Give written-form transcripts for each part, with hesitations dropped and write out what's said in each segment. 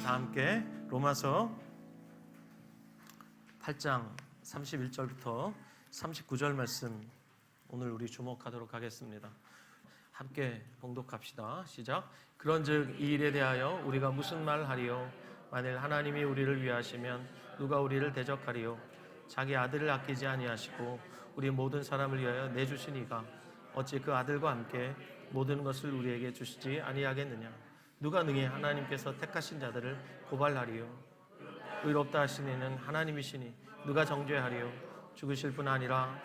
우리 다 함께 로마서 8장 31절부터 39절 말씀 오늘 우리 주목하도록 하겠습니다. 함께 봉독합시다. 시작. 그런즉 이 일에 대하여 우리가 무슨 말 하리요? 만일 하나님이 우리를 위하시면 누가 우리를 대적하리요? 자기 아들을 아끼지 아니하시고 우리 모든 사람을 위하여 내주신 이가 어찌 그 아들과 함께 모든 것을 우리에게 주시지 아니하겠느냐? 누가 능히 하나님께서 택하신 자들을 고발하리요? 의롭다 하신 이는 하나님이시니 누가 정죄하리요? 죽으실 뿐 아니라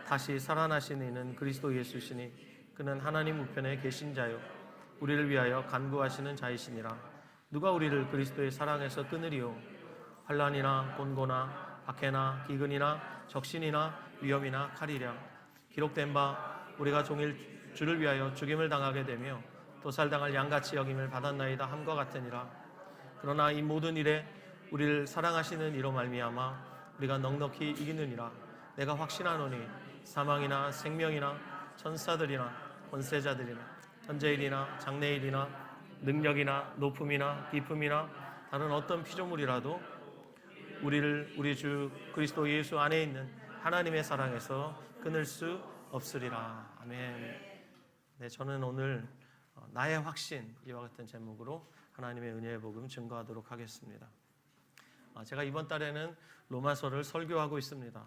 다시 살아나신 이는 그리스도 예수시니 그는 하나님 우편에 계신 자요 우리를 위하여 간구하시는 자이시니라. 누가 우리를 그리스도의 사랑에서 끊으리요? 환난이나 곤고나 박해나 기근이나 적신이나 위험이나 칼이랴. 기록된 바 우리가 종일 주를 위하여 죽임을 당하게 되며 도살당할 양같이 여김을 받았나이다 함과 같으니라. 그러나 이 모든 일에 우리를 사랑하시는 이로 말미암아 우리가 넉넉히 이기느니라. 내가 확신하노니 사망이나 생명이나 천사들이나 권세자들이나 현재일이나 장래일이나 능력이나 높음이나 깊음이나 다른 어떤 피조물이라도 우리를 우리 주 그리스도 예수 안에 있는 하나님의 사랑에서 끊을 수 없으리라. 아멘. 네, 저는 오늘 나의 확신 이와 같은 제목으로 하나님의 은혜의 복음 증거하도록 하겠습니다. 제가 이번 달에는 로마서를 설교하고 있습니다.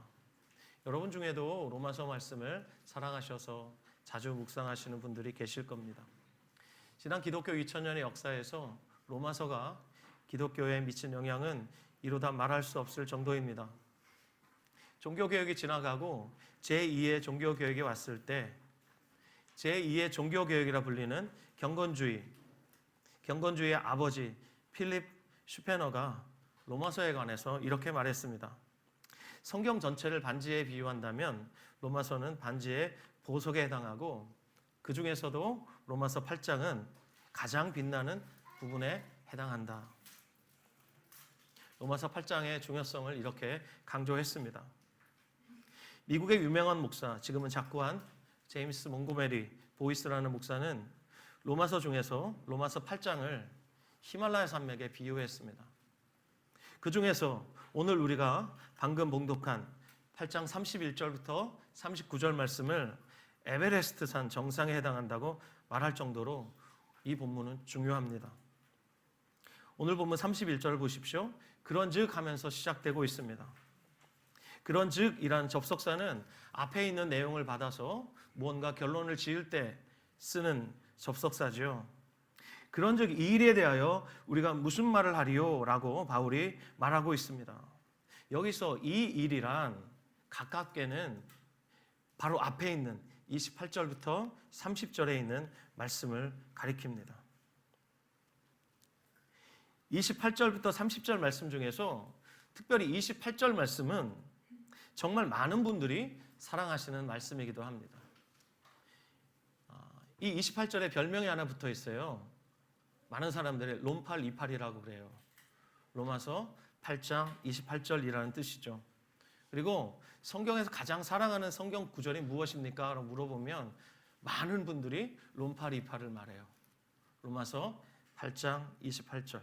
여러분 중에도 로마서 말씀을 사랑하셔서 자주 묵상하시는 분들이 계실 겁니다. 지난 기독교 2000년의 역사에서 로마서가 기독교에 미친 영향은 이루다 말할 수 없을 정도입니다. 종교개혁이 지나가고 제2의 종교개혁이 왔을 때 제2의 종교개혁이라 불리는 경건주의의 아버지 필립 슈페너가 로마서에 관해서 이렇게 말했습니다. 성경 전체를 반지에 비유한다면 로마서는 반지의 보석에 해당하고 그 중에서도 로마서 8장은 가장 빛나는 부분에 해당한다. 로마서 8장의 중요성을 이렇게 강조했습니다. 미국의 유명한 목사, 지금은 작고한 제임스 몽고메리 보이스라는 목사는 로마서 중에서 로마서 8장을 히말라야 산맥에 비유했습니다. 그 중에서 오늘 우리가 방금 봉독한 8장 31절부터 39절 말씀을 에베레스트 산 정상에 해당한다고 말할 정도로 이 본문은 중요합니다. 오늘 본문 31절을 보십시오. 그런즉 하면서 시작되고 있습니다. 그런즉이란 접속사는 앞에 있는 내용을 받아서 무언가 결론을 지을 때 쓰는 접속사죠. 그런즉 이 일에 대하여 우리가 무슨 말을 하리요? 라고 바울이 말하고 있습니다. 여기서 이 일이란 가깝게는 바로 앞에 있는 28절부터 30절에 있는 말씀을 가리킵니다. 28절부터 30절 말씀 중에서 특별히 28절 말씀은 정말 많은 분들이 사랑하시는 말씀이기도 합니다. 이 28절에 별명이 하나 붙어 있어요. 많은 사람들이 롬팔 이팔이라고 그래요. 로마서 8장 28절이라는 뜻이죠. 그리고 성경에서 가장 사랑하는 성경 구절이 무엇입니까? 라고 물어보면 많은 분들이 롬팔 이팔을 말해요. 로마서 8장 28절.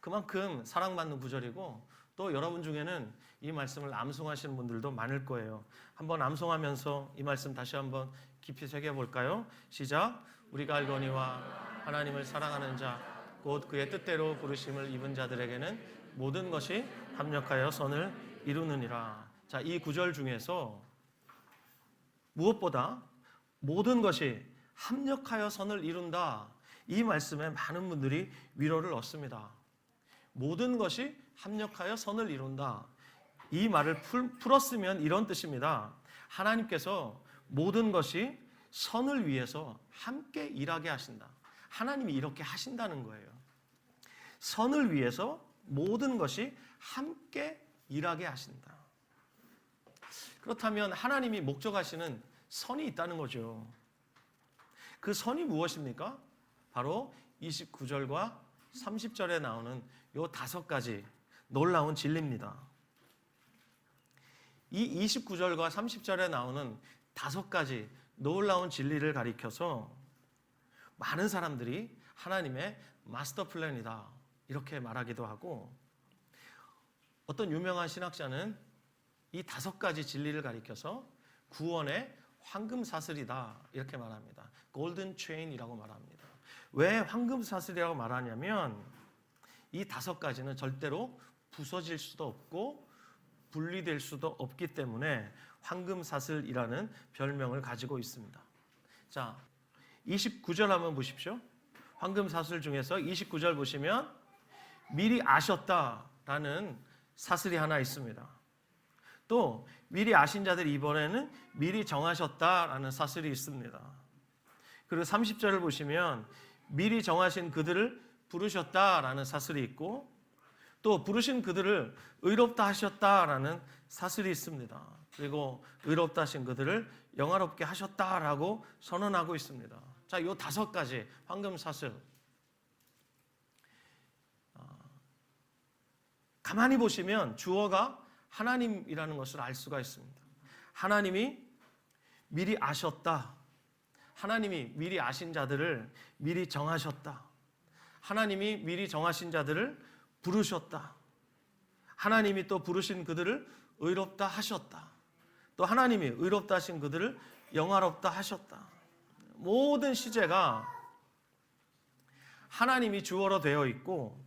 그만큼 사랑받는 구절이고 또 여러분 중에는 이 말씀을 암송하시는 분들도 많을 거예요. 한번 암송하면서 이 말씀 다시 한번 깊이 새겨볼까요? 시작. 우리가 알거니와 하나님을 사랑하는 자 곧 그의 뜻대로 부르심을 입은 자들에게는 모든 것이 합력하여 선을 이루느니라. 자, 이 구절 중에서 무엇보다 모든 것이 합력하여 선을 이룬다. 이 말씀에 많은 분들이 위로를 얻습니다. 모든 것이 합력하여 선을 이룬다. 이 말을 풀었으면 이런 뜻입니다. 하나님께서 모든 것이 선을 위해서 함께 일하게 하신다. 하나님이 이렇게 하신다는 거예요. 선을 위해서 모든 것이 함께 일하게 하신다. 그렇다면 하나님이 목적하시는 선이 있다는 거죠. 그 선이 무엇입니까? 바로 29절과 30절에 나오는 이 5가지 놀라운 진리입니다. 이 29절과 30절에 나오는 5가지 놀라운 진리를 가리켜서 많은 사람들이 하나님의 마스터 플랜이다, 이렇게 말하기도 하고, 어떤 유명한 신학자는 이 5가지 진리를 가리켜서 구원의 황금 사슬이다 이렇게 말합니다. 골든 체인이라고 말합니다. 왜 황금 사슬이라고 말하냐면 이 5가지는 절대로 부서질 수도 없고 분리될 수도 없기 때문에 황금 사슬이라는 별명을 가지고 있습니다. 자, 29절 한번 보십시오. 황금 사슬 중에서 29절 보시면 미리 아셨다라는 사슬이 하나 있습니다. 또 미리 아신 자들이 이번에는 미리 정하셨다라는 사슬이 있습니다. 그리고 30절을 보시면 미리 정하신 그들을 부르셨다라는 사슬이 있고, 또 부르신 그들을 의롭다 하셨다라는 사슬이 있습니다. 그리고 의롭다 하신 그들을 영화롭게 하셨다라고 선언하고 있습니다. 자, 이 5가지 황금 사슬, 가만히 보시면 주어가 하나님이라는 것을 알 수가 있습니다. 하나님이 미리 아셨다. 하나님이 미리 아신 자들을 미리 정하셨다. 하나님이 미리 정하신 자들을 부르셨다. 하나님이 또 부르신 그들을 의롭다 하셨다. 또 하나님이 의롭다 하신 그들을 영화롭다 하셨다. 모든 시제가 하나님이 주어로 되어 있고,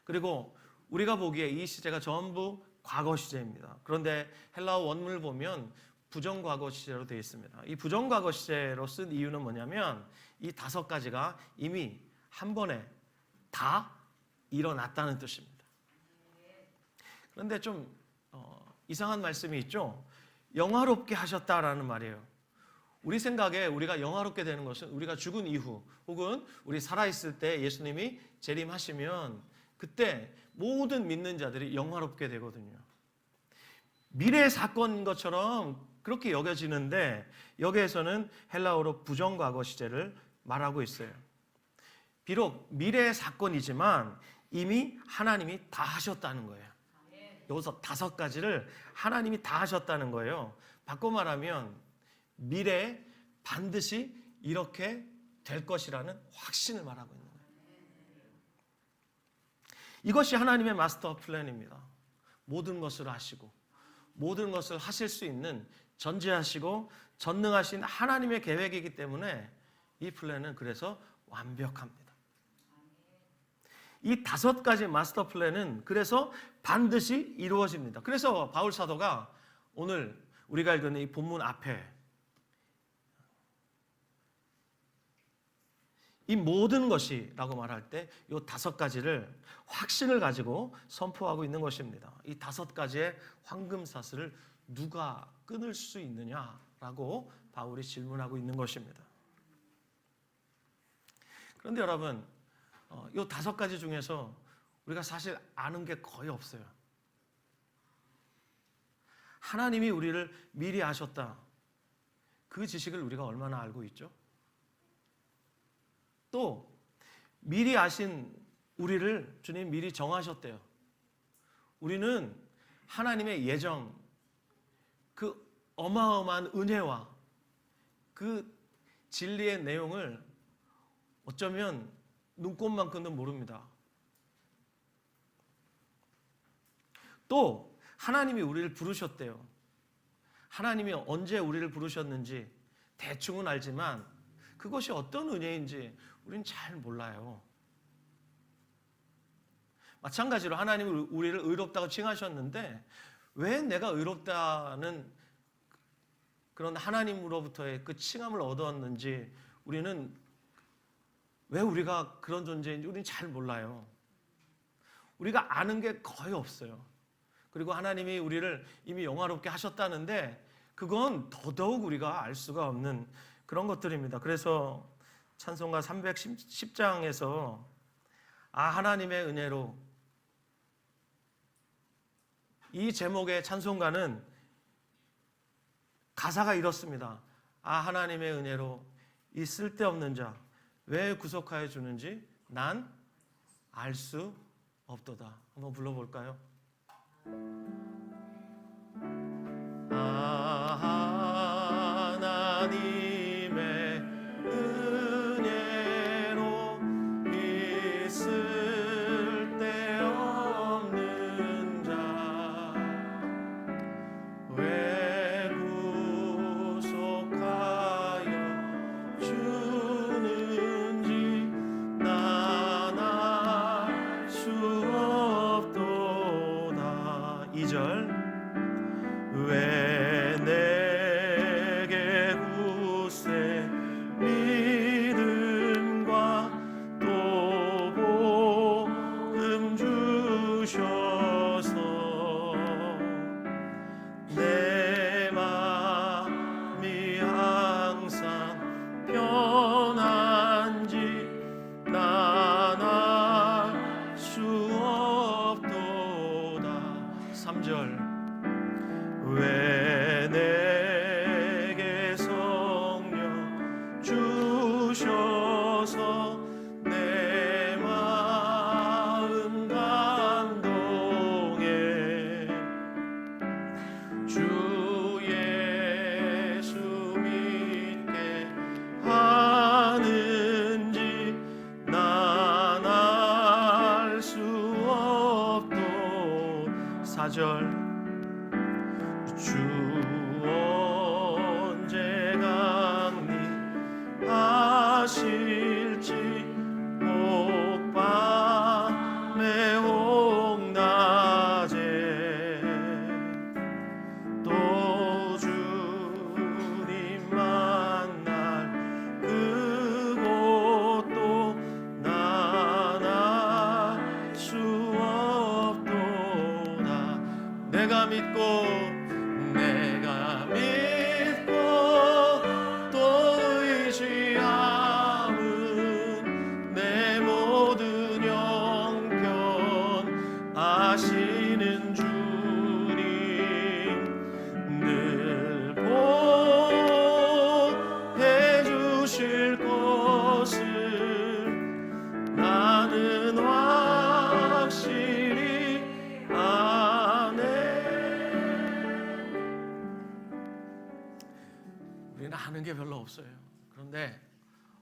그리고 우리가 보기에 이 시제가 전부 과거 시제입니다. 그런데 헬라어 원문을 보면 부정과거 시제로 되어 있습니다. 이 부정과거 시제로 쓴 이유는 뭐냐면 이 5가지가 이미 한 번에 다 일어났다는 뜻입니다. 그런데 좀 이상한 말씀이 있죠. 영화롭게 하셨다라는 말이에요. 우리 생각에 우리가 영화롭게 되는 것은 우리가 죽은 이후 혹은 우리 살아있을 때 예수님이 재림하시면 그때 모든 믿는 자들이 영화롭게 되거든요. 미래의 사건인 것처럼 그렇게 여겨지는데 여기에서는 헬라어로 부정과거 시제를 말하고 있어요. 비록 미래의 사건이지만 이미 하나님이 다 하셨다는 거예요. 여기서 5가지를 하나님이 다 하셨다는 거예요. 바꿔 말하면 미래에 반드시 이렇게 될 것이라는 확신을 말하고 있는 거예요. 이것이 하나님의 마스터 플랜입니다. 모든 것을 아시고 모든 것을 하실 수 있는 전지하시고 전능하신 하나님의 계획이기 때문에 이 플랜은 그래서 완벽합니다. 이 5가지 마스터 플랜은 그래서 반드시 이루어집니다. 그래서 바울 사도가 오늘 우리가 읽은 이 본문 앞에 이 모든 것이라고 말할 때 이 5가지를 확신을 가지고 선포하고 있는 것입니다. 이 5가지의 황금 사슬을 누가 끊을 수 있느냐라고 바울이 질문하고 있는 것입니다. 그런데 여러분, 이 5가지 중에서 우리가 사실 아는 게 거의 없어요. 하나님이 우리를 미리 아셨다. 그 지식을 우리가 얼마나 알고 있죠? 또 미리 아신 우리를 주님 미리 정하셨대요. 우리는 하나님의 예정, 그 어마어마한 은혜와 그 진리의 내용을 어쩌면 눈꼽만큼도 모릅니다. 또 하나님이 우리를 부르셨대요. 하나님이 언제 우리를 부르셨는지 대충은 알지만 그것이 어떤 은혜인지 우리는 잘 몰라요. 마찬가지로 하나님이 우리를 의롭다고 칭하셨는데 왜 내가 의롭다는 그런 하나님으로부터의 그 칭함을 얻었는지 우리는 왜 우리가 그런 존재인지 우리는 잘 몰라요. 우리가 아는 게 거의 없어요. 그리고 하나님이 우리를 이미 영화롭게 하셨다는데 그건 더더욱 우리가 알 수가 없는 그런 것들입니다. 그래서 찬송가 310장에서 하나님의 은혜로, 이 제목의 찬송가는 가사가 이렇습니다. 하나님의 은혜로 이 쓸데없는 자 왜 구속하여 주는지 난 알 수 없도다. 한번 불러볼까요? 하나님의 은혜로 이 쓸데없는 4절 주 언제 강림하실지 옥밤에 홍낮에 또 주님 만날 그곳도 난 알 수 없도다. 내가 믿고 또 의지함은 내 모든 형편 아시는 주님 늘 보해 주실 것을 나는 확실히 우리는 아는 게 별로 없어요. 그런데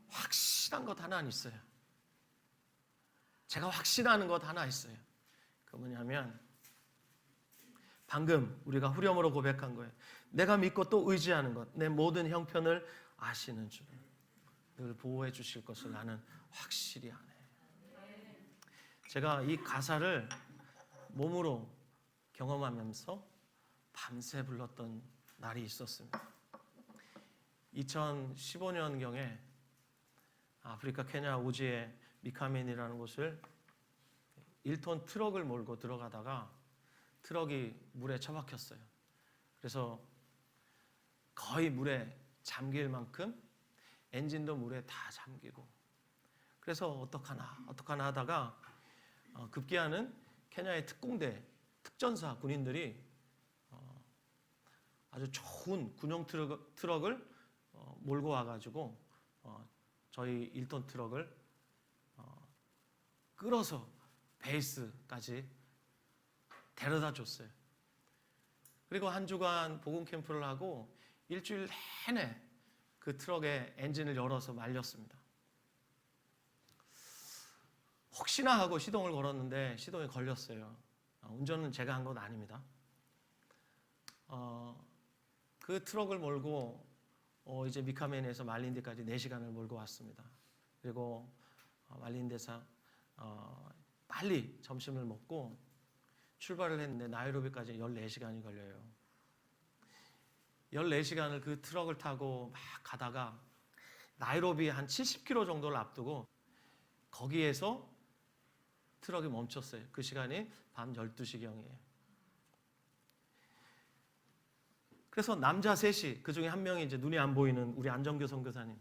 확실한 것 하나 있어요. 제가 확신하는 것 하나 있어요. 그 뭐냐면 방금 우리가 후렴으로 고백한 거예요. 내가 믿고 또 의지하는 것, 내 모든 형편을 아시는 주, 늘 보호해 주실 것을 나는 확실히 아네. 제가 이 가사를 몸으로 경험하면서 밤새 불렀던 날이 있었습니다. 2015년경에 아프리카 케냐 오지에 미카멘이라는 곳을 1톤 트럭을 몰고 들어가다가 트럭이 물에 처박혔어요. 그래서 거의 물에 잠길 만큼 엔진도 물에 다 잠기고, 그래서 어떡하나 하다가 급기야는 케냐의 특공대 특전사 군인들이 아주 좋은 군용 트럭을 몰고 와가지고 저희 1톤 트럭을 끌어서 베이스까지 데려다 줬어요. 그리고 한 주간 복음 캠프를 하고 일주일 내내 그 트럭의 엔진을 열어서 말렸습니다. 혹시나 하고 시동을 걸었는데 시동이 걸렸어요. 운전은 제가 한 건 아닙니다. 그 트럭을 몰고 이제 미카멘에서 말린데까지 4시간을 몰고 왔습니다. 그리고 말린데서 빨리 점심을 먹고 출발을 했는데 나이로비까지 14시간이 걸려요. 14시간을 그 트럭을 타고 막 가다가 나이로비 한 70km 정도를 앞두고 거기에서 트럭이 멈췄어요. 그 시간이 밤 12시경이에요. 그래서 남자 셋이, 그 중에 한 명이 이제 눈이 안 보이는 우리 안정교 선교사님,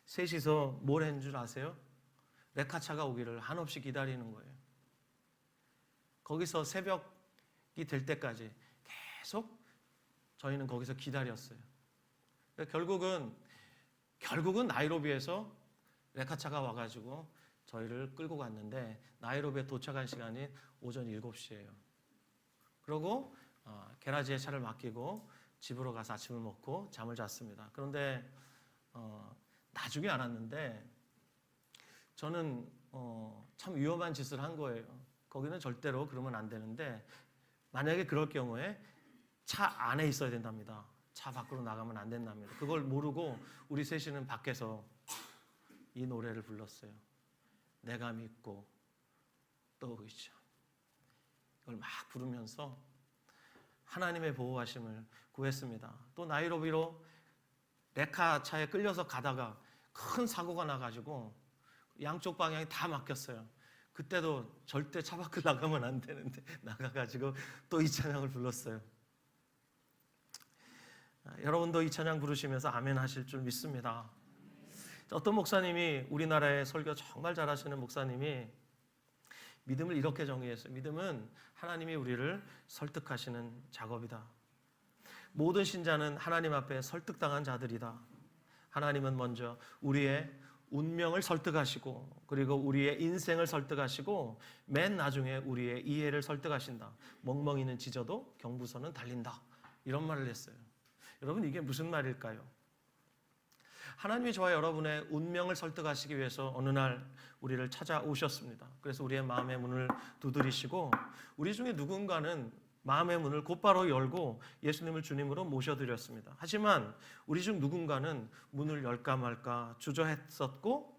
셋이서 뭘 했는 줄 아세요? 레카차가 오기를 한없이 기다리는 거예요. 거기서 새벽이 될 때까지 계속 저희는 거기서 기다렸어요. 결국은 나이로비에서 레카차가 와가지고 저희를 끌고 갔는데 나이로비에 도착한 시간이 오전 7시예요. 그러고 게라지에 차를 맡기고 집으로 가서 아침을 먹고 잠을 잤습니다. 그런데 나중에 알았는데 저는 참 위험한 짓을 한 거예요. 거기는 절대로 그러면 안 되는데 만약에 그럴 경우에 차 안에 있어야 된답니다. 차 밖으로 나가면 안 된답니다. 그걸 모르고 우리 셋이는 밖에서 이 노래를 불렀어요. 내가 믿고 또 의지함. 이걸 막 부르면서 하나님의 보호하심을 구했습니다. 또 나이로비로 레카차에 끌려서 가다가 큰 사고가 나가지고 양쪽 방향이 다 막혔어요. 그때도 절대 차 밖으로 나가면 안 되는데 나가가지고 또 이 찬양을 불렀어요. 여러분도 이 찬양 부르시면서 아멘 하실 줄 믿습니다. 어떤 목사님이, 우리나라에 설교 정말 잘하시는 목사님이 믿음을 이렇게 정의했어요. 믿음은 하나님이 우리를 설득하시는 작업이다. 모든 신자는 하나님 앞에 설득당한 자들이다. 하나님은 먼저 우리의 운명을 설득하시고, 그리고 우리의 인생을 설득하시고, 맨 나중에 우리의 이해를 설득하신다. 멍멍이는 짖어도 경부선은 달린다. 이런 말을 했어요. 여러분, 이게 무슨 말일까요? 하나님이 저와 여러분의 운명을 설득하시기 위해서 어느 날 우리를 찾아오셨습니다. 그래서 우리의 마음의 문을 두드리시고 우리 중에 누군가는 마음의 문을 곧바로 열고 예수님을 주님으로 모셔드렸습니다. 하지만 우리 중 누군가는 문을 열까 말까 주저했었고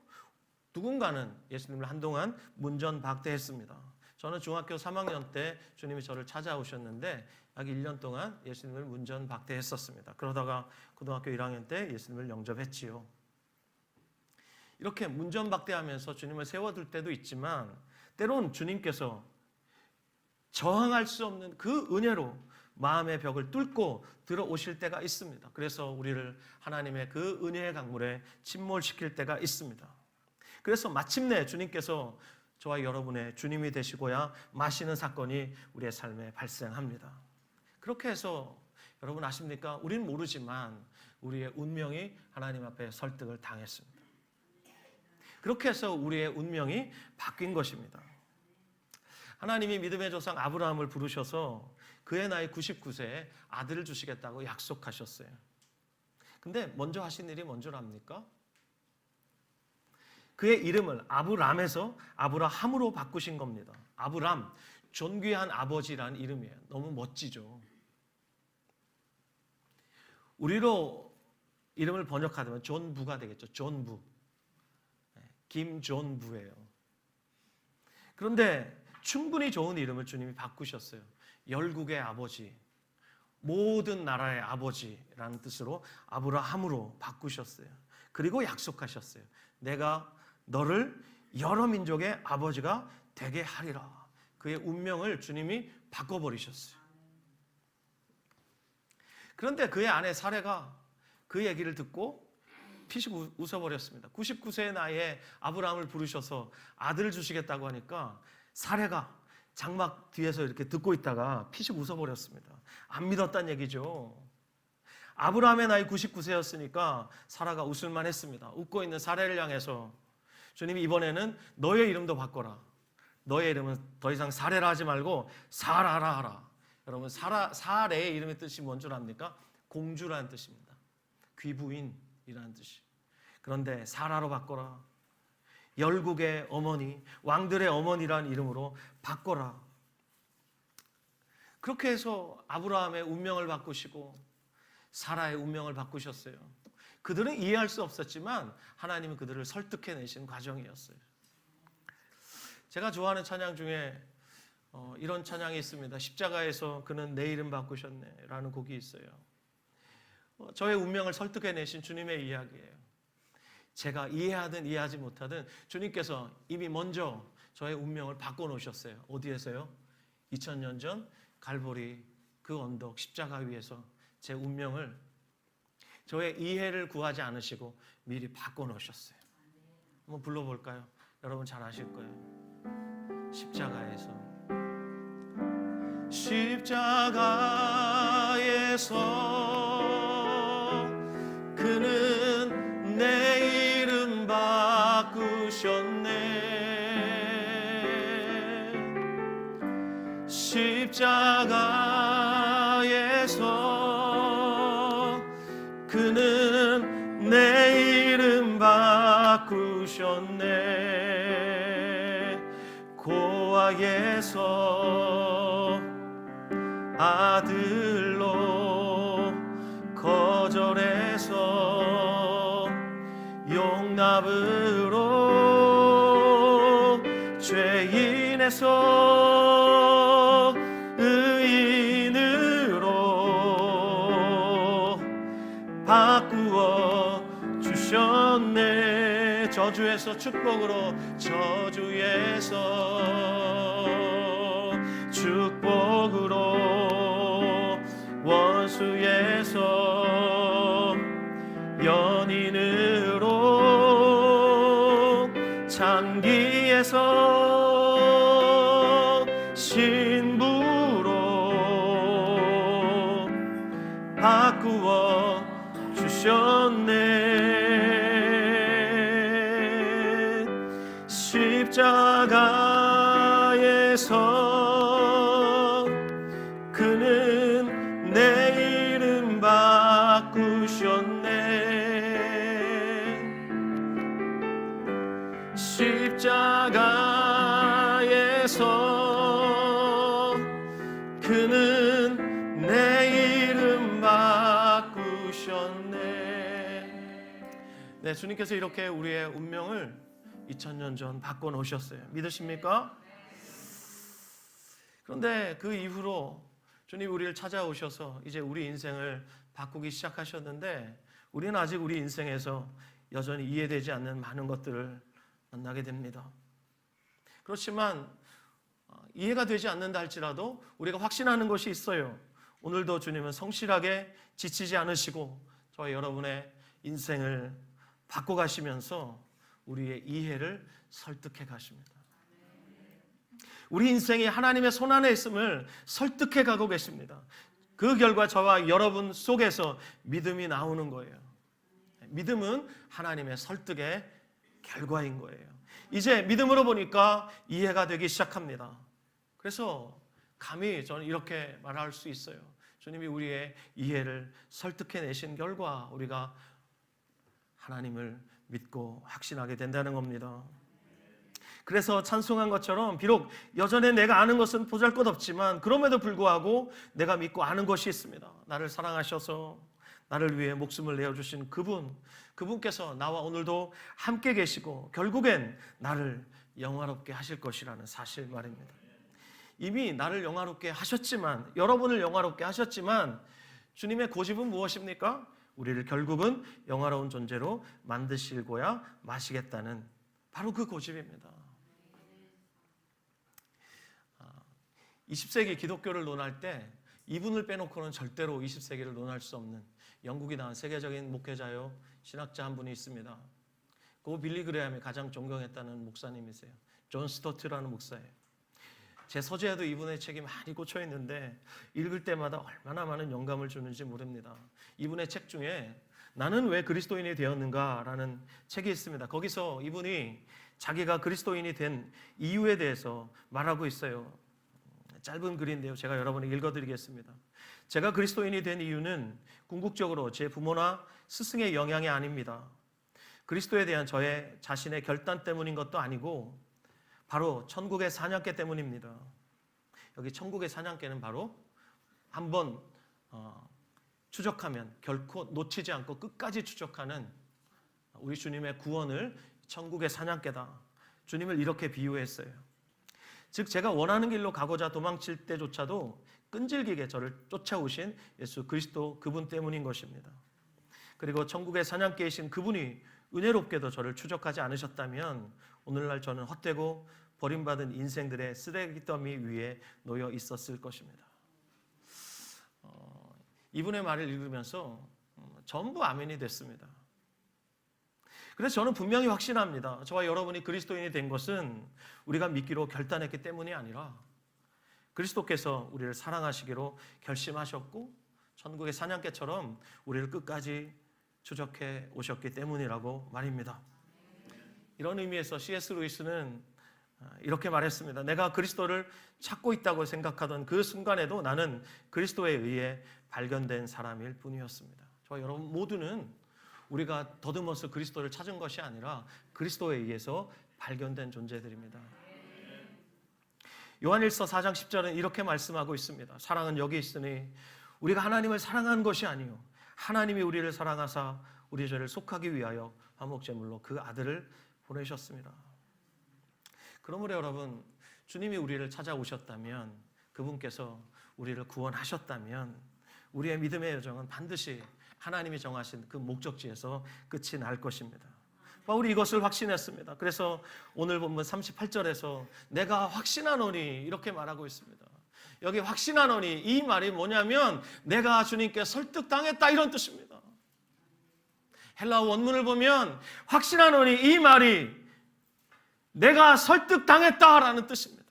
누군가는 예수님을 한동안 문전박대했습니다. 저는 중학교 3학년 때 주님이 저를 찾아오셨는데 약 1년 동안 예수님을 문전박대했었습니다. 그러다가 고등학교 1학년 때 예수님을 영접했지요. 이렇게 문전박대하면서 주님을 세워둘 때도 있지만 때론 주님께서 저항할 수 없는 그 은혜로 마음의 벽을 뚫고 들어오실 때가 있습니다. 그래서 우리를 하나님의 그 은혜의 강물에 침몰시킬 때가 있습니다. 그래서 마침내 주님께서 저와 여러분의 주님이 되시고야 마시는 사건이 우리의 삶에 발생합니다. 그렇게 해서 여러분 아십니까? 우리는 모르지만 우리의 운명이 하나님 앞에 설득을 당했습니다. 그렇게 해서 우리의 운명이 바뀐 것입니다. 하나님이 믿음의 조상 아브라함을 부르셔서 그의 나이 99세에 아들을 주시겠다고 약속하셨어요. 근데 먼저 하신 일이 뭔 줄 압니까? 그의 이름을 아브람에서 아브라함으로 바꾸신 겁니다. 아브람, 존귀한 아버지라는 이름이에요. 너무 멋지죠. 우리로 이름을 번역하면 존부가 되겠죠. 존부. 김존부예요. 그런데 충분히 좋은 이름을 주님이 바꾸셨어요. 열국의 아버지, 모든 나라의 아버지라는 뜻으로 아브라함으로 바꾸셨어요. 그리고 약속하셨어요. 내가 너를 여러 민족의 아버지가 되게 하리라. 그의 운명을 주님이 바꿔버리셨어요. 그런데 그의 아내 사레가 그 얘기를 듣고 피식 웃어버렸습니다. 99세의 나이에 아브라함을 부르셔서 아들을 주시겠다고 하니까 사레가 장막 뒤에서 이렇게 듣고 있다가 피식 웃어버렸습니다. 안 믿었다는 얘기죠. 아브라함의 나이 99세였으니까 사라가 웃을만 했습니다. 웃고 있는 사레를 향해서 주님이 이번에는 너의 이름도 바꿔라. 너의 이름은 더 이상 사레라 하지 말고 사라라 하라. 여러분 사레의 이름의 뜻이 뭔 줄 압니까? 공주라는 뜻입니다. 귀부인이라는 뜻이. 그런데 사라로 바꿔라. 열국의 어머니, 왕들의 어머니라는 이름으로 바꿔라. 그렇게 해서 아브라함의 운명을 바꾸시고 사라의 운명을 바꾸셨어요. 그들은 이해할 수 없었지만 하나님은 그들을 설득해내신 과정이었어요. 제가 좋아하는 찬양 중에 이런 찬양이 있습니다. 십자가에서 그는 내 이름 바꾸셨네 라는 곡이 있어요. 저의 운명을 설득해내신 주님의 이야기예요. 제가 이해하든 이해하지 못하든 주님께서 이미 먼저 저의 운명을 바꿔놓으셨어요. 어디에서요? 2000년 전 갈보리 그 언덕 십자가 위에서 제 운명을 저의 이해를 구하지 않으시고 미리 바꿔놓으셨어요. 한번 불러볼까요? 여러분 잘 아실 거예요. 십자가에서 그는 내 이름 바꾸셨네. 십자가에서 그는 내 이름 바꾸셨네. 고아에서 아들로 거절해서 용납으로 죄인에서 의인으로 바꾸어 주셨네. 저주에서 축복으로, 저주에서 축복으로, 원수에서 연인으로, 장기에서 신부로 바꾸어 주셨네. 십자가에서 그는 내 이름 바꾸셨네. 십자가에서 그는 내 이름 바꾸셨네. 네, 주님께서 이렇게 우리의 운명을 2000년 전 바꿔놓으셨어요. 믿으십니까? 그런데 그 이후로 주님 우리를 찾아오셔서 이제 우리 인생을 바꾸기 시작하셨는데, 우리는 아직 우리 인생에서 여전히 이해되지 않는 많은 것들을 만나게 됩니다. 그렇지만 이해가 되지 않는다 할지라도 우리가 확신하는 것이 있어요. 오늘도 주님은 성실하게 지치지 않으시고 저와 여러분의 인생을 바꿔가시면서 우리의 이해를 설득해 가십니다. 우리 인생이 하나님의 손안에 있음을 설득해 가고 계십니다. 그 결과 저와 여러분 속에서 믿음이 나오는 거예요. 믿음은 하나님의 설득의 결과인 거예요. 이제 믿음으로 보니까 이해가 되기 시작합니다. 그래서 감히 저는 이렇게 말할 수 있어요. 주님이 우리의 이해를 설득해 내신 결과 우리가 하나님을 믿고 확신하게 된다는 겁니다. 그래서 찬송한 것처럼 비록 여전히 내가 아는 것은 보잘것없지만 그럼에도 불구하고 내가 믿고 아는 것이 있습니다. 나를 사랑하셔서 나를 위해 목숨을 내어주신 그분께서 나와 오늘도 함께 계시고 결국엔 나를 영화롭게 하실 것이라는 사실 말입니다. 이미 나를 영화롭게 하셨지만, 여러분을 영화롭게 하셨지만 주님의 고집은 무엇입니까? 우리를 결국은 영화로운 존재로 만드시고야 마시겠다는 바로 그 고집입니다. 20세기 기독교를 논할 때 이분을 빼놓고는 절대로 20세기를 논할 수 없는 영국이 낳은 세계적인 목회자요 신학자 한 분이 있습니다. 그 빌리 그레함이 가장 존경했다는 목사님이세요. 존 스토트라는 목사예요. 제 서재에도 이분의 책이 많이 꽂혀 있는데 읽을 때마다 얼마나 많은 영감을 주는지 모릅니다. 이분의 책 중에 나는 왜 그리스도인이 되었는가라는 책이 있습니다. 거기서 이분이 자기가 그리스도인이 된 이유에 대해서 말하고 있어요. 짧은 글인데요, 제가 여러분에게 읽어드리겠습니다. 제가 그리스도인이 된 이유는 궁극적으로 제 부모나 스승의 영향이 아닙니다. 그리스도에 대한 저의 자신의 결단 때문인 것도 아니고 바로 천국의 사냥개 때문입니다. 여기 천국의 사냥개는 바로 한번 추적하면 결코 놓치지 않고 끝까지 추적하는 우리 주님의 구원을 천국의 사냥개다. 주님을 이렇게 비유했어요. 즉 제가 원하는 길로 가고자 도망칠 때조차도 끈질기게 저를 쫓아오신 예수 그리스도 그분 때문인 것입니다. 그리고 천국의 사냥개이신 그분이 은혜롭게도 저를 추적하지 않으셨다면 오늘날 저는 헛되고 버림받은 인생들의 쓰레기 더미 위에 놓여 있었을 것입니다. 이분의 말을 읽으면서 전부 아멘이 됐습니다. 그래서 저는 분명히 확신합니다. 저와 여러분이 그리스도인이 된 것은 우리가 믿기로 결단했기 때문이 아니라 그리스도께서 우리를 사랑하시기로 결심하셨고 천국의 사냥개처럼 우리를 끝까지 추적해 오셨기 때문이라고 말입니다. 이런 의미에서 C.S. 루이스는 이렇게 말했습니다. 내가 그리스도를 찾고 있다고 생각하던 그 순간에도 나는 그리스도에 의해 발견된 사람일 뿐이었습니다. 저와 여러분 모두는 우리가 더듬어서 그리스도를 찾은 것이 아니라 그리스도에 의해서 발견된 존재들입니다. 요한일서 4장 10절은 이렇게 말씀하고 있습니다. 사랑은 여기 있으니 우리가 하나님을 사랑한 것이 아니요 하나님이 우리를 사랑하사 우리 죄를 속하기 위하여 화목제물로 그 아들을 보내셨습니다. 그러므로 여러분 주님이 우리를 찾아오셨다면 그분께서 우리를 구원하셨다면 우리의 믿음의 여정은 반드시 하나님이 정하신 그 목적지에서 끝이 날 것입니다. 바울이 이것을 확신했습니다. 그래서 오늘 본문 38절에서 내가 확신하노니 이렇게 말하고 있습니다. 여기 확신하노니 이 말이 뭐냐면 내가 주님께 설득당했다 이런 뜻입니다. 헬라어 원문을 보면 확신하노니 이 말이 내가 설득당했다라는 뜻입니다.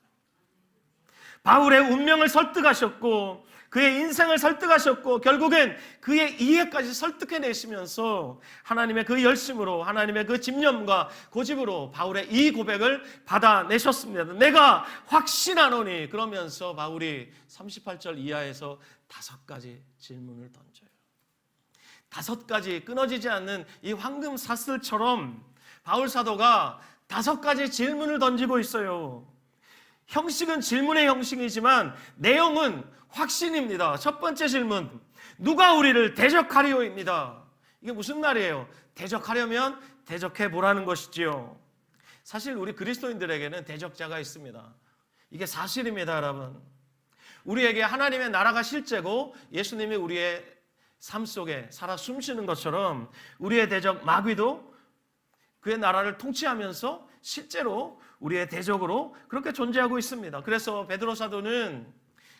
바울의 운명을 설득하셨고 그의 인생을 설득하셨고 결국엔 그의 이해까지 설득해내시면서 하나님의 그 열심으로 하나님의 그 집념과 고집으로 바울의 이 고백을 받아내셨습니다. 내가 확신하노니 그러면서 바울이 38절 이하에서 5가지 질문을 던져요. 5가지 끊어지지 않는 이 황금 사슬처럼 바울 사도가 5가지 질문을 던지고 있어요. 형식은 질문의 형식이지만 내용은 확신입니다. 첫 번째 질문, 누가 우리를 대적하리오입니다. 이게 무슨 말이에요? 대적하려면 대적해 보라는 것이지요. 사실 우리 그리스도인들에게는 대적자가 있습니다. 이게 사실입니다, 여러분. 우리에게 하나님의 나라가 실제고 예수님이 우리의 삶 속에 살아 숨쉬는 것처럼 우리의 대적 마귀도 그의 나라를 통치하면서 실제로 우리의 대적으로 그렇게 존재하고 있습니다. 그래서 베드로 사도는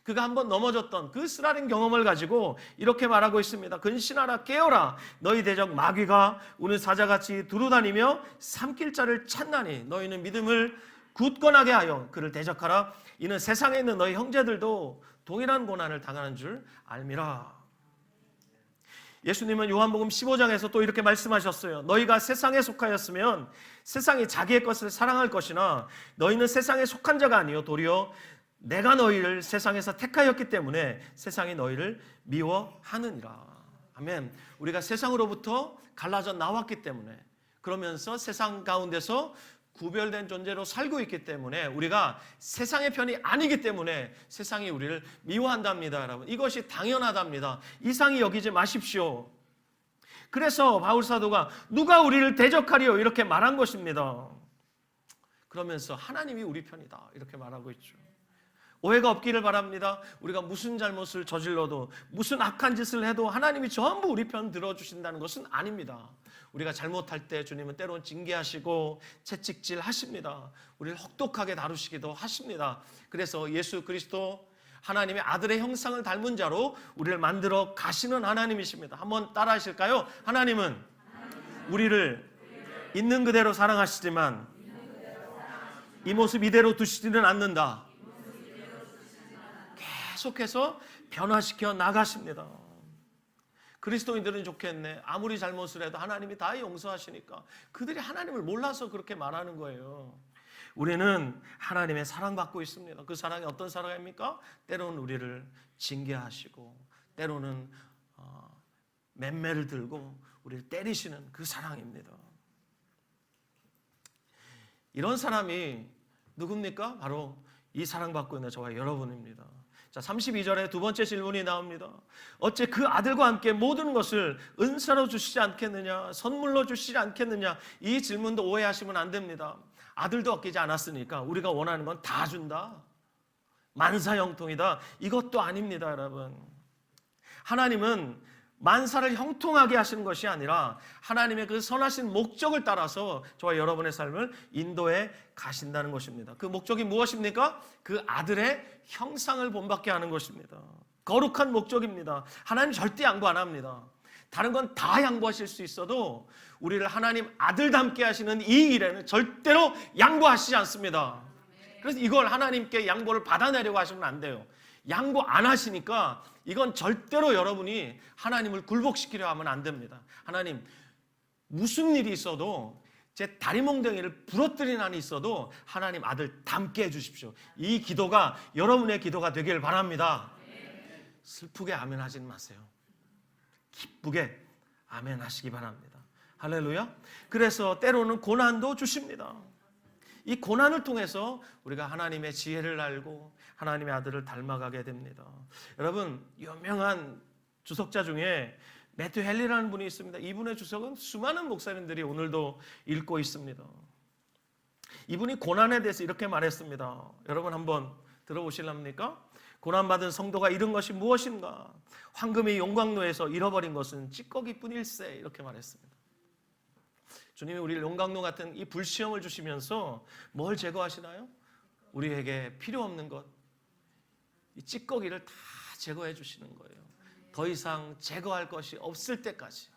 그가 한번 넘어졌던 그 쓰라린 경험을 가지고 이렇게 말하고 있습니다. 근신하라, 깨어라. 너희 대적 마귀가 우는 사자같이 두루다니며 삼킬 자를 찾나니 너희는 믿음을 굳건하게 하여 그를 대적하라. 이는 세상에 있는 너희 형제들도 동일한 고난을 당하는 줄 알미라. 예수님은 요한복음 15장에서 또 이렇게 말씀하셨어요. 너희가 세상에 속하였으면 세상이 자기의 것을 사랑할 것이나 너희는 세상에 속한 자가 아니요 도리어 내가 너희를 세상에서 택하였기 때문에 세상이 너희를 미워하느니라. 아멘. 우리가 세상으로부터 갈라져 나왔기 때문에, 그러면서 세상 가운데서 구별된 존재로 살고 있기 때문에, 우리가 세상의 편이 아니기 때문에 세상이 우리를 미워한답니다, 여러분. 이것이 당연하답니다. 이상히 여기지 마십시오. 그래서 바울 사도가 누가 우리를 대적하리요 이렇게 말한 것입니다. 그러면서 하나님이 우리 편이다 이렇게 말하고 있죠. 오해가 없기를 바랍니다. 우리가 무슨 잘못을 저질러도, 무슨 악한 짓을 해도 하나님이 전부 우리 편 들어주신다는 것은 아닙니다. 우리가 잘못할 때 주님은 때론 징계하시고 채찍질 하십니다. 우리를 혹독하게 다루시기도 하십니다. 그래서 예수 그리스도 하나님의 아들의 형상을 닮은 자로 우리를 만들어 가시는 하나님이십니다. 한번 따라 하실까요? 하나님은 우리를 있는 그대로 사랑하시지만 이 모습 이대로 두시지는 않는다. 계속해서 변화시켜 나가십니다. 그리스도인들은 좋겠네. 아무리 잘못을 해도 하나님이 다 용서하시니까. 그들이 하나님을 몰라서 그렇게 말하는 거예요. 우리는 하나님의 사랑받고 있습니다. 그 사랑이 어떤 사랑입니까? 때로는 우리를 징계하시고 때로는 맴매를 들고 우리를 때리시는 그 사랑입니다. 이런 사람이 누굽니까? 바로 이 사랑받고 있는 저와 여러분입니다. 자, 32절에 두 번째 질문이 나옵니다. 어째 그 아들과 함께 모든 것을 은사로 주시지 않겠느냐, 선물로 주시지 않겠느냐. 이 질문도 오해하시면 안 됩니다. 아들도 아끼지 않았으니까 우리가 원하는 건 다 준다, 만사형통이다, 이것도 아닙니다, 여러분. 하나님은 만사를 형통하게 하시는 것이 아니라 하나님의 그 선하신 목적을 따라서 저와 여러분의 삶을 인도해 가신다는 것입니다. 그 목적이 무엇입니까? 그 아들의 형상을 본받게 하는 것입니다. 거룩한 목적입니다. 하나님 절대 양보 안 합니다. 다른 건 다 양보하실 수 있어도 우리를 하나님 아들 닮게 하시는 이 일에는 절대로 양보하시지 않습니다. 그래서 이걸 하나님께 양보를 받아내려고 하시면 안 돼요. 양보 안 하시니까 이건 절대로 여러분이 하나님을 굴복시키려 하면 안 됩니다. 하나님, 무슨 일이 있어도, 제 다리몽둥이를 부러뜨린 한이 있어도 하나님 아들 닮게 해주십시오. 이 기도가 여러분의 기도가 되길 바랍니다. 슬프게 아멘 하지는 마세요. 기쁘게 아멘 하시기 바랍니다. 할렐루야. 그래서 때로는 고난도 주십니다. 이 고난을 통해서 우리가 하나님의 지혜를 알고 하나님의 아들을 닮아가게 됩니다. 여러분, 유명한 주석자 중에 매튜 헨리라는 분이 있습니다. 이분의 주석은 수많은 목사님들이 오늘도 읽고 있습니다. 이분이 고난에 대해서 이렇게 말했습니다. 여러분 한번 들어보실랍니까? 고난받은 성도가 잃은 것이 무엇인가? 황금이 용광로에서 잃어버린 것은 찌꺼기뿐일세, 이렇게 말했습니다. 주님이 우리를 용광로 같은 이 불시험을 주시면서 뭘 제거하시나요? 우리에게 필요 없는 것, 이 찌꺼기를 다 제거해 주시는 거예요. 더 이상 제거할 것이 없을 때까지.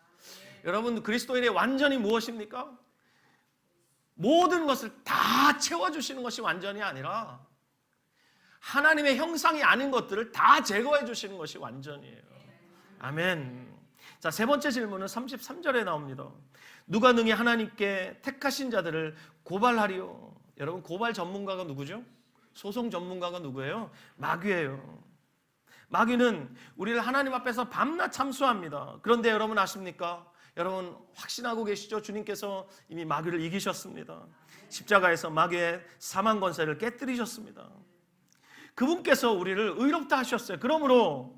여러분, 그리스도인의 완전이 무엇입니까? 모든 것을 다 채워주시는 것이 완전이 아니라 하나님의 형상이 아닌 것들을 다 제거해 주시는 것이 완전이에요. 아멘. 자, 세 번째 질문은 33절에 나옵니다. 누가 능히 하나님께 택하신 자들을 고발하리요? 여러분, 고발 전문가가 누구죠? 소송 전문가가 누구예요? 마귀예요. 마귀는 우리를 하나님 앞에서 밤낮 참수합니다. 그런데 여러분 아십니까? 여러분 확신하고 계시죠? 주님께서 이미 마귀를 이기셨습니다. 십자가에서 마귀의 사망 권세를 깨뜨리셨습니다. 그분께서 우리를 의롭다 하셨어요. 그러므로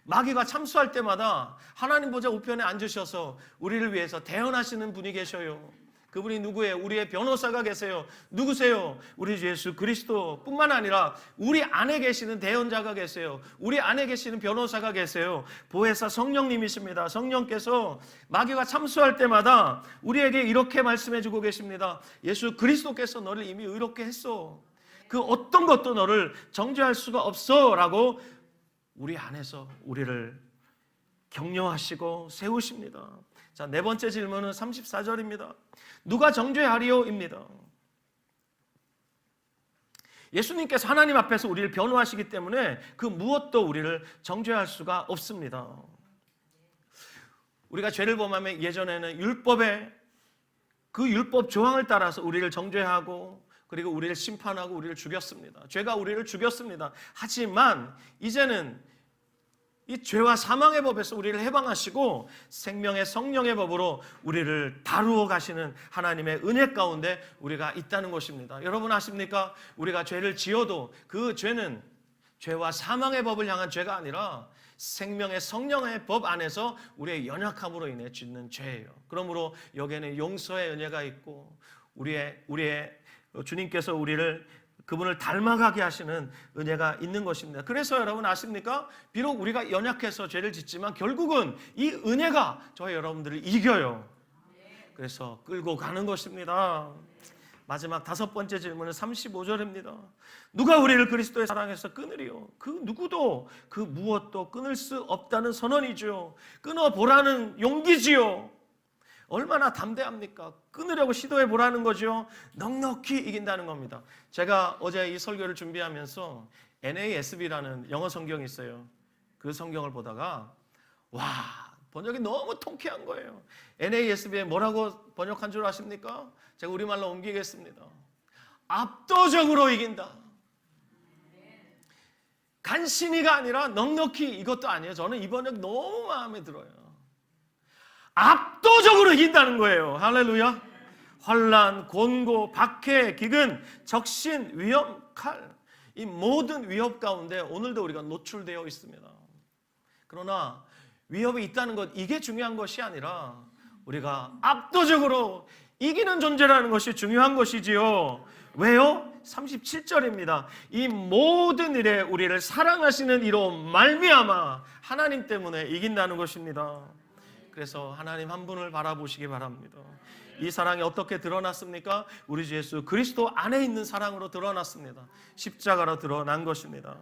마귀가 참수할 때마다 하나님 보좌 우편에 앉으셔서 우리를 위해서 대언하시는 분이 계셔요. 그분이 누구예요? 우리의 변호사가 계세요. 누구세요? 우리 주 예수 그리스도뿐만 아니라 우리 안에 계시는 대언자가 계세요. 우리 안에 계시는 변호사가 계세요. 보혜사 성령님이십니다. 성령께서 마귀가 참수할 때마다 우리에게 이렇게 말씀해주고 계십니다. 예수 그리스도께서 너를 이미 의롭게 했어. 그 어떤 것도 너를 정죄할 수가 없어 라고 우리 안에서 우리를 격려하시고 세우십니다. 자, 네 번째 질문은 34절입니다. 누가 정죄하리오입니다. 예수님께서 하나님 앞에서 우리를 변호하시기 때문에 그 무엇도 우리를 정죄할 수가 없습니다. 우리가 죄를 범하면 예전에는 그 율법 조항을 따라서 우리를 정죄하고 그리고 우리를 심판하고 우리를 죽였습니다. 죄가 우리를 죽였습니다. 하지만 이제는 이 죄와 사망의 법에서 우리를 해방하시고 생명의 성령의 법으로 우리를 다루어 가시는 하나님의 은혜 가운데 우리가 있다는 것입니다. 여러분 아십니까? 우리가 죄를 지어도 그 죄는 죄와 사망의 법을 향한 죄가 아니라 생명의 성령의 법 안에서 우리의 연약함으로 인해 짓는 죄예요. 그러므로 여기에는 용서의 은혜가 있고 우리의 주님께서 그분을 닮아가게 하시는 은혜가 있는 것입니다. 그래서 여러분 아십니까? 비록 우리가 연약해서 죄를 짓지만 결국은 이 은혜가 저희 여러분들을 이겨요. 그래서 끌고 가는 것입니다. 마지막 다섯 번째 질문은 35절입니다. 누가 우리를 그리스도의 사랑에서 끊으리요? 그 누구도 그 무엇도 끊을 수 없다는 선언이죠. 끊어보라는 용기지요. 얼마나 담대합니까? 끊으려고 시도해 보라는 거죠. 넉넉히 이긴다는 겁니다. 제가 어제 이 설교를 준비하면서 NASB라는 영어 성경이 있어요. 그 성경을 보다가 번역이 너무 통쾌한 거예요. NASB에 뭐라고 번역한 줄 아십니까? 제가 우리말로 옮기겠습니다. 압도적으로 이긴다. 간신히가 아니라 넉넉히, 이것도 아니에요. 저는 이 번역 너무 마음에 들어요. 압도적으로 이긴다는 거예요. 할렐루야. 환난, 곤고, 박해, 기근, 적신, 위험, 칼, 이 모든 위협 가운데 오늘도 우리가 노출되어 있습니다. 그러나 위협이 있다는 것, 이게 중요한 것이 아니라 우리가 압도적으로 이기는 존재라는 것이 중요한 것이지요. 왜요? 37절입니다. 이 모든 일에 우리를 사랑하시는 이로 말미암아 하나님 때문에 이긴다는 것입니다. 그래서 하나님 한 분을 바라보시기 바랍니다. 이 사랑이 어떻게 드러났습니까? 우리 주 예수 그리스도 안에 있는 사랑으로 드러났습니다. 십자가로 드러난 것입니다.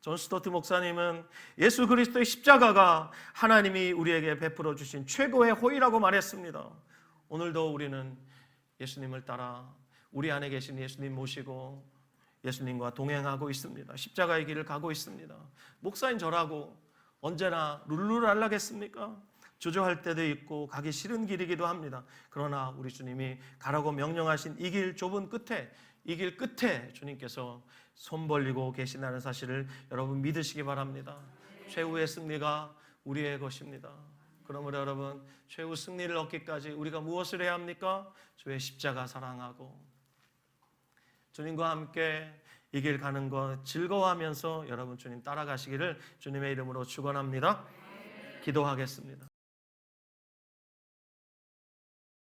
존 스토트 목사님은 예수 그리스도의 십자가가 하나님이 우리에게 베풀어 주신 최고의 호의라고 말했습니다. 오늘도 우리는 예수님을 따라 우리 안에 계신 예수님 모시고 예수님과 동행하고 있습니다. 십자가의 길을 가고 있습니다. 목사인 저라고 언제나 룰루랄라겠습니까? 주저할 때도 있고 가기 싫은 길이기도 합니다. 그러나 우리 주님이 가라고 명령하신 이 길 좁은 끝에, 이 길 끝에 주님께서 손 벌리고 계신다는 사실을 여러분 믿으시기 바랍니다. 최후의 승리가 우리의 것입니다. 그러므로 여러분, 최후 승리를 얻기까지 우리가 무엇을 해야 합니까? 주의 십자가 사랑하고 주님과 함께 이 길 가는 것 즐거워하면서 여러분 주님 따라가시기를 주님의 이름으로 축원합니다. 기도하겠습니다.